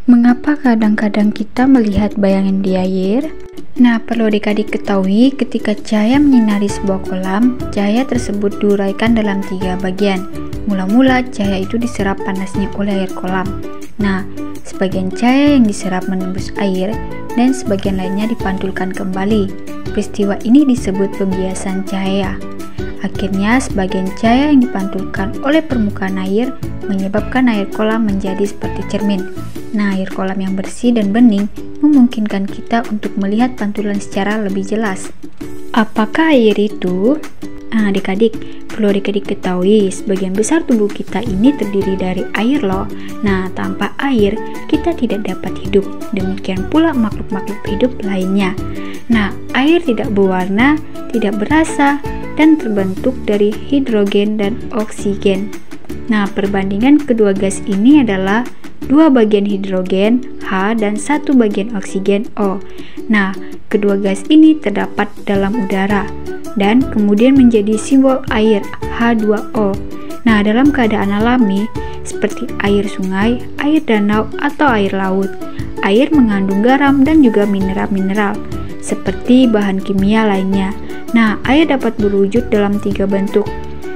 Mengapa kadang-kadang kita melihat bayangan di air? Nah, perlu adik-adik ketahui ketika cahaya menyinari sebuah kolam, cahaya tersebut diuraikan dalam 3 bagian. Mula-mula cahaya itu diserap panasnya oleh air kolam. Nah, sebagian cahaya yang diserap menembus air dan sebagian lainnya dipantulkan kembali. Peristiwa ini disebut pembiasan cahaya. Akhirnya, sebagian cahaya yang dipantulkan oleh permukaan air menyebabkan air kolam menjadi seperti cermin. Nah, air kolam yang bersih dan bening memungkinkan kita untuk melihat pantulan secara lebih jelas. Apakah air itu? Nah, adik-adik, perlu adik-adik ketahui, sebagian besar tubuh kita ini terdiri dari air loh. Nah, tanpa air, kita tidak dapat hidup. Demikian pula makhluk-makhluk hidup lainnya. Nah, air tidak berwarna, tidak berasa, dan terbentuk dari hidrogen dan oksigen. Nah, perbandingan kedua gas ini adalah 2 bagian hidrogen H dan 1 bagian oksigen O. Nah, kedua gas ini terdapat dalam udara dan kemudian menjadi simbol air H2O. Nah, dalam keadaan alami seperti air sungai, air danau, atau air laut, air mengandung garam dan juga mineral-mineral seperti bahan kimia lainnya. Nah, air dapat berwujud dalam 3 bentuk,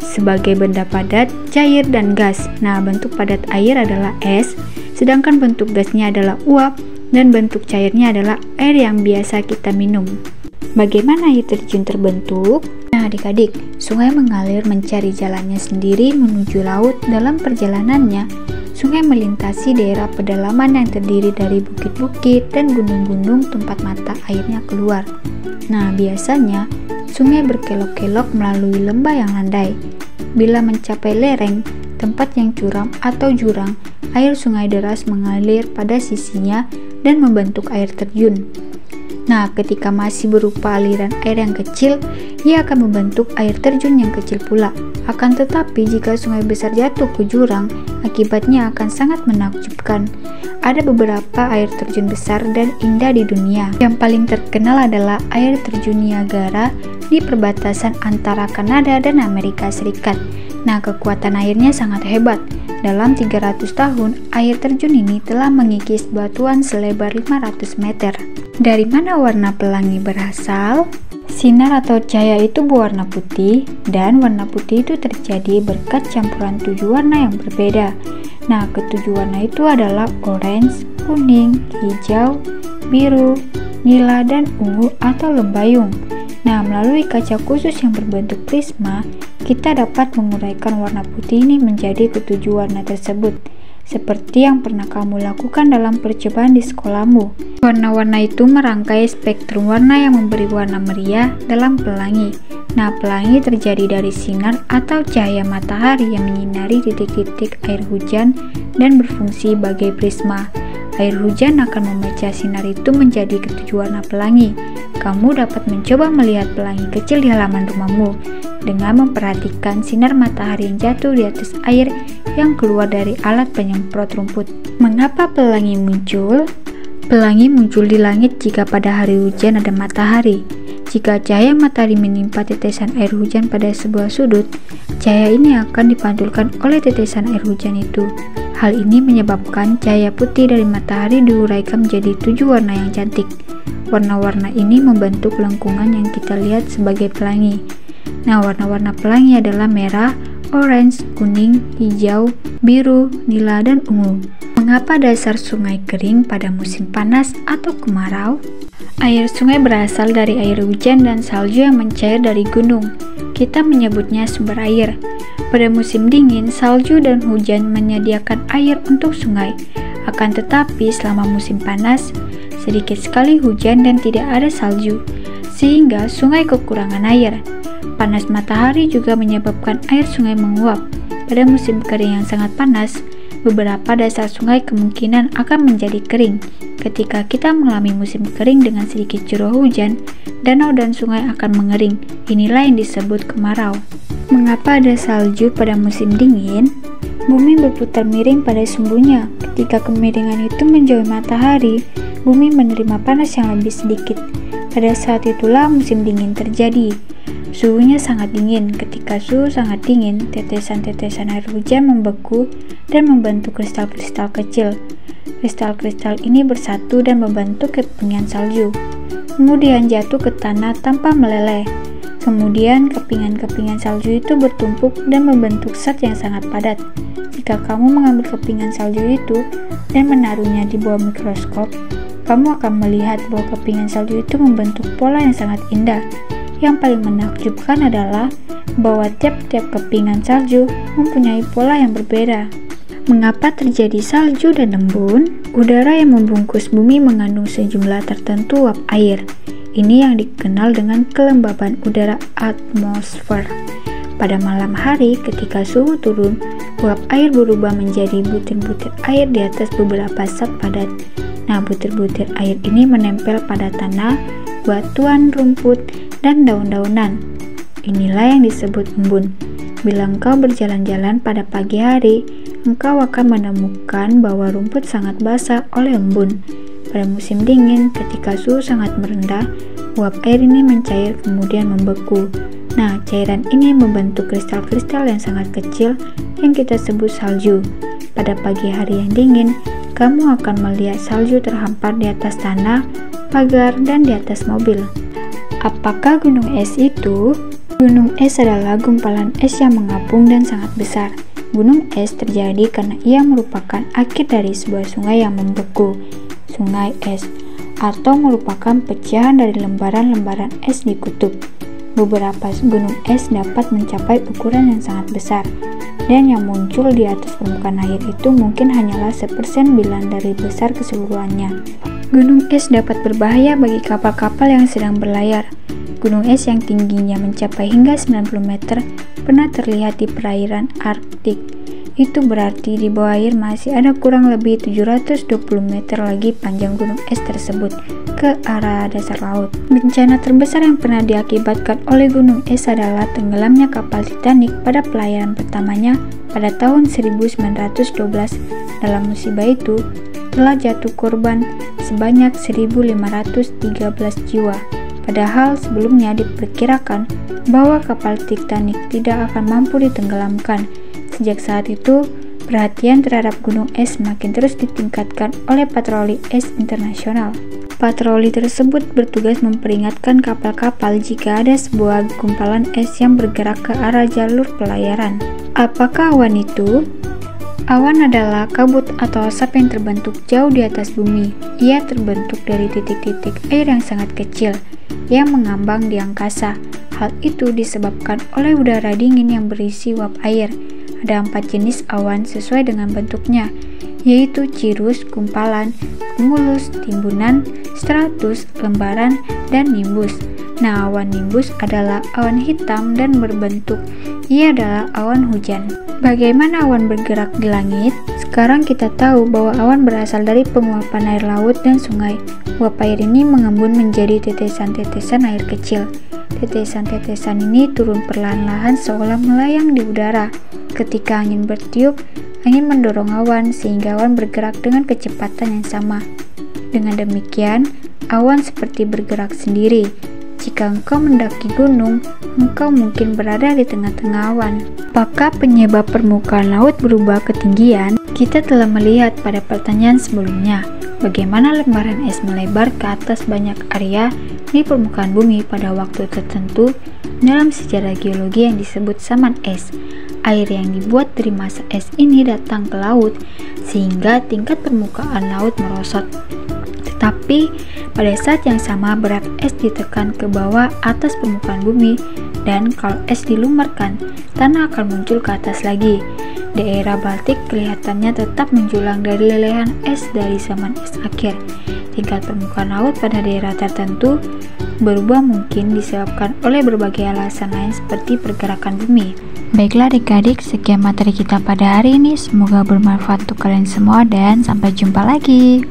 sebagai benda padat, cair, dan gas. Nah, bentuk padat air adalah es, sedangkan bentuk gasnya adalah uap, dan bentuk cairnya adalah air yang biasa kita minum. Bagaimana air terjun terbentuk? Nah, adik-adik, sungai mengalir mencari jalannya sendiri menuju laut. Dalam perjalanannya, sungai melintasi daerah pedalaman yang terdiri dari bukit-bukit dan gunung-gunung tempat mata airnya keluar. Nah, biasanya sungai berkelok-kelok melalui lembah yang landai. Bila mencapai lereng, tempat yang curam atau jurang, air sungai deras mengalir pada sisinya dan membentuk air terjun. Nah, ketika masih berupa aliran air yang kecil, ia akan membentuk air terjun yang kecil pula. Akan tetapi, jika sungai besar jatuh ke jurang, akibatnya akan sangat menakjubkan. Ada beberapa air terjun besar dan indah di dunia. Yang paling terkenal adalah air terjun Niagara di perbatasan antara Kanada dan Amerika Serikat. Nah, kekuatan airnya sangat hebat. Dalam 300 tahun, air terjun ini telah mengikis batuan selebar 500 meter. Dari mana warna pelangi berasal? Sinar atau cahaya itu berwarna putih, dan warna putih itu terjadi berkat campuran 7 warna yang berbeda. Nah, ke-7 warna itu adalah orange, kuning, hijau, biru, nila, dan ungu atau lembayung. Nah, melalui kaca khusus yang berbentuk prisma, kita dapat menguraikan warna putih ini menjadi ke-7 warna tersebut, seperti yang pernah kamu lakukan dalam percobaan di sekolahmu. Warna-warna itu merangkai spektrum warna yang memberi warna meriah dalam pelangi. Nah, pelangi terjadi dari sinar atau cahaya matahari yang menyinari titik-titik air hujan dan berfungsi sebagai prisma. Air hujan akan memecah sinar itu menjadi ke-7 warna pelangi. Kamu dapat mencoba melihat pelangi kecil di halaman rumahmu dengan memperhatikan sinar matahari yang jatuh di atas air yang keluar dari alat penyemprot rumput. Mengapa pelangi muncul? Pelangi muncul di langit jika pada hari hujan ada matahari. Jika cahaya matahari menimpa tetesan air hujan pada sebuah sudut, cahaya ini akan dipantulkan oleh tetesan air hujan itu. Hal ini menyebabkan cahaya putih dari matahari diuraikan menjadi 7 warna yang cantik. Warna-warna ini membentuk lengkungan yang kita lihat sebagai pelangi. Nah, warna-warna pelangi adalah merah, orange, kuning, hijau, biru, nila, dan ungu. Mengapa dasar sungai kering pada musim panas atau kemarau? Air sungai berasal dari air hujan dan salju yang mencair dari gunung. Kita menyebutnya sumber air. Pada musim dingin, salju dan hujan menyediakan air untuk sungai. Akan tetapi, selama musim panas, sedikit sekali hujan dan tidak ada salju, sehingga sungai kekurangan air. Panas matahari juga menyebabkan air sungai menguap. Pada musim kering yang sangat panas, beberapa dasar sungai kemungkinan akan menjadi kering. Ketika kita mengalami musim kering dengan sedikit curah hujan, danau dan sungai akan mengering. Inilah yang disebut kemarau. Mengapa ada salju pada musim dingin? Bumi berputar miring pada sumbunya. Ketika kemiringan itu menjauhi matahari, bumi menerima panas yang lebih sedikit. Pada saat itulah musim dingin terjadi. Suhunya sangat dingin. Ketika suhu sangat dingin, tetesan-tetesan air hujan membeku dan membentuk kristal-kristal kecil. Kristal-kristal ini bersatu dan membentuk kepingan salju. Kemudian jatuh ke tanah tanpa meleleh. Kemudian kepingan-kepingan salju itu bertumpuk dan membentuk zat yang sangat padat. Jika kamu mengambil kepingan salju itu dan menaruhnya di bawah mikroskop, kamu akan melihat bahwa kepingan salju itu membentuk pola yang sangat indah. Yang paling menakjubkan adalah bahwa tiap-tiap kepingan salju mempunyai pola yang berbeda. Mengapa terjadi salju dan embun? Udara yang membungkus bumi mengandung sejumlah tertentu uap air. Ini yang dikenal dengan kelembaban udara atmosfer. Pada malam hari, ketika suhu turun, uap air berubah menjadi butir-butir air di atas beberapa zat padat. Nah, butir-butir air ini menempel pada tanah, batuan, rumput, dan daun-daunan. Inilah yang disebut embun. Bila engkau berjalan-jalan pada pagi hari, engkau akan menemukan bahwa rumput sangat basah oleh embun. Pada musim dingin, ketika suhu sangat merendah, uap air ini mencair kemudian membeku. Nah, cairan ini membentuk kristal-kristal yang sangat kecil yang kita sebut salju. Pada pagi hari yang dingin, kamu akan melihat salju terhampar di atas tanah, pagar, dan di atas mobil. Apakah gunung es itu? Gunung es adalah gumpalan es yang mengapung dan sangat besar. Gunung es terjadi karena ia merupakan akhir dari sebuah sungai yang membeku, sungai es, atau merupakan pecahan dari lembaran-lembaran es di kutub. Beberapa gunung es dapat mencapai ukuran yang sangat besar, dan yang muncul di atas permukaan air itu mungkin hanyalah 1/9 dari besar keseluruhannya. Gunung es dapat berbahaya bagi kapal-kapal yang sedang berlayar. Gunung es yang tingginya mencapai hingga 90 meter pernah terlihat di perairan Arktik. Itu berarti di bawah air masih ada kurang lebih 720 meter lagi panjang gunung es tersebut ke arah dasar laut. Bencana terbesar yang pernah diakibatkan oleh gunung es adalah tenggelamnya kapal Titanic pada pelayaran pertamanya pada tahun 1912. Dalam musibah itu, telah jatuh korban sebanyak 1.513 jiwa. Padahal sebelumnya diperkirakan bahwa kapal Titanic tidak akan mampu ditenggelamkan. Sejak saat itu, perhatian terhadap gunung es semakin terus ditingkatkan oleh patroli es internasional. Patroli tersebut bertugas memperingatkan kapal-kapal jika ada sebuah gumpalan es yang bergerak ke arah jalur pelayaran. Apakah awan itu? Awan adalah kabut atau asap yang terbentuk jauh di atas bumi. Ia terbentuk dari titik-titik air yang sangat kecil yang mengambang di angkasa. Hal itu disebabkan oleh udara dingin yang berisi uap air. Ada 4 jenis awan sesuai dengan bentuknya, yaitu cirrus, gumpalan, cumulus, timbunan, stratus, lembaran, dan nimbus. Nah, awan nimbus adalah awan hitam dan berbentuk. Ia adalah awan hujan. Bagaimana awan bergerak di langit? Sekarang kita tahu bahwa awan berasal dari penguapan air laut dan sungai. Uap air ini mengembun menjadi tetesan-tetesan air kecil. Tetesan-tetesan ini turun perlahan-lahan seolah melayang di udara. Ketika angin bertiup, angin mendorong awan sehingga awan bergerak dengan kecepatan yang sama. Dengan demikian, awan seperti bergerak sendiri. Jika engkau mendaki gunung, engkau mungkin berada di tengah-tengah awan. Apakah penyebab permukaan laut berubah ketinggian? Kita telah melihat pada pertanyaan sebelumnya, bagaimana lembaran es melebar ke atas banyak area di permukaan bumi pada waktu tertentu dalam sejarah geologi yang disebut zaman es. Air yang dibuat dari massa es ini datang ke laut sehingga tingkat permukaan laut merosot. Tetapi pada saat yang sama berat es ditekan ke bawah atas permukaan bumi, dan kalau es dilumerkan, tanah akan muncul ke atas lagi. Daerah Baltik kelihatannya tetap menjulang dari lelehan es dari zaman es akhir. Tingkat permukaan laut pada daerah tertentu berubah mungkin disebabkan oleh berbagai alasan lain seperti pergerakan bumi. Baiklah adik-adik, sekian materi kita pada hari ini. Semoga bermanfaat untuk kalian semua dan sampai jumpa lagi.